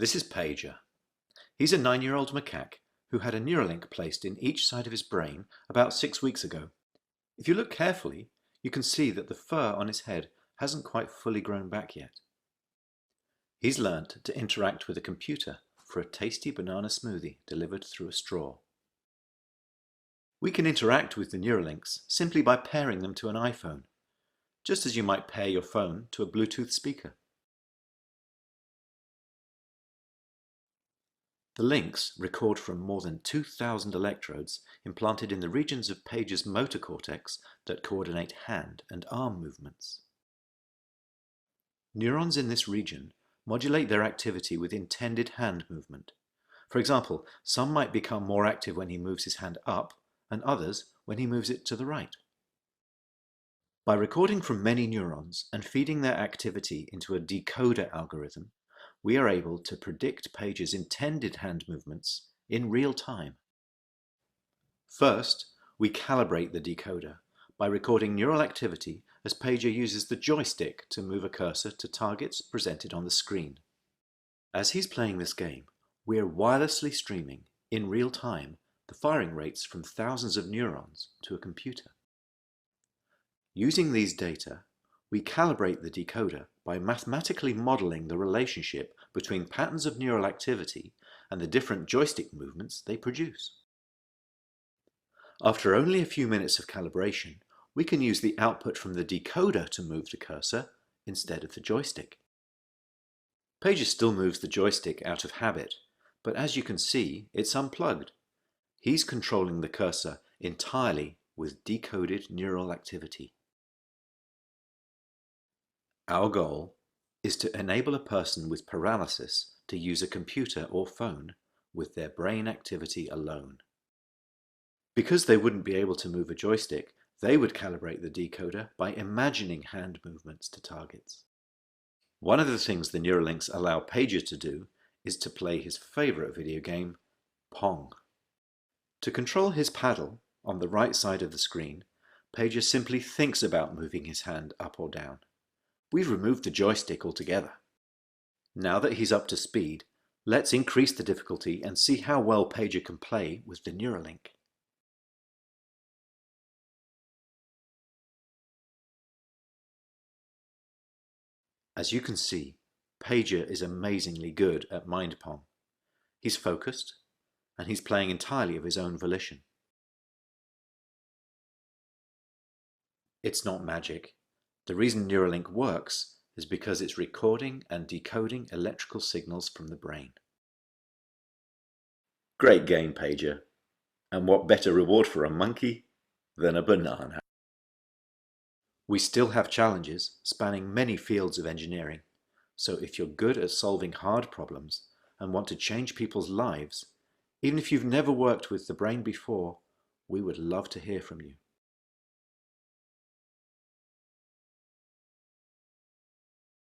This is Pager. He's a 9-year-old macaque who had a Neuralink placed in each side of his brain about 6 weeks ago. If you look carefully, you can see that the fur on his head hasn't quite fully grown back yet. He's learnt to interact with a computer for a tasty banana smoothie delivered through a straw. We can interact with the Neuralinks simply by pairing them to an iPhone, just as you might pair your phone to a Bluetooth speaker. The links record from more than 2,000 electrodes implanted in the regions of Pager's motor cortex that coordinate hand and arm movements. Neurons in this region modulate their activity with intended hand movement. For example, some might become more active when he moves his hand up, and others when he moves it to the right. By recording from many neurons and feeding their activity into a decoder algorithm, we are able to predict Pager's intended hand movements in real time. First, we calibrate the decoder by recording neural activity as Pager uses the joystick to move a cursor to targets presented on the screen. As he's playing this game, we are wirelessly streaming, in real time, the firing rates from thousands of neurons to a computer. Using these data, we calibrate the decoder by mathematically modeling the relationship between patterns of neural activity and the different joystick movements they produce. After only a few minutes of calibration, we can use the output from the decoder to move the cursor instead of the joystick. Pager still moves the joystick out of habit, but as you can see, it's unplugged. He's controlling the cursor entirely with decoded neural activity. Our goal is to enable a person with paralysis to use a computer or phone with their brain activity alone. Because they wouldn't be able to move a joystick, they would calibrate the decoder by imagining hand movements to targets. One of the things the Neuralinks allow Pager to do is to play his favorite video game, Pong. To control his paddle on the right side of the screen, Pager simply thinks about moving his hand up or down. We've removed the joystick altogether. Now that he's up to speed, let's increase the difficulty and see how well Pager can play with the Neuralink. As you can see, Pager is amazingly good at Mind Pong. He's focused, and he's playing entirely of his own volition. It's not magic. The reason Neuralink works is because it's recording and decoding electrical signals from the brain. Great game, Pager. And what better reward for a monkey than a banana? We still have challenges spanning many fields of engineering, so if you're good at solving hard problems and want to change people's lives, even if you've never worked with the brain before, we would love to hear from you.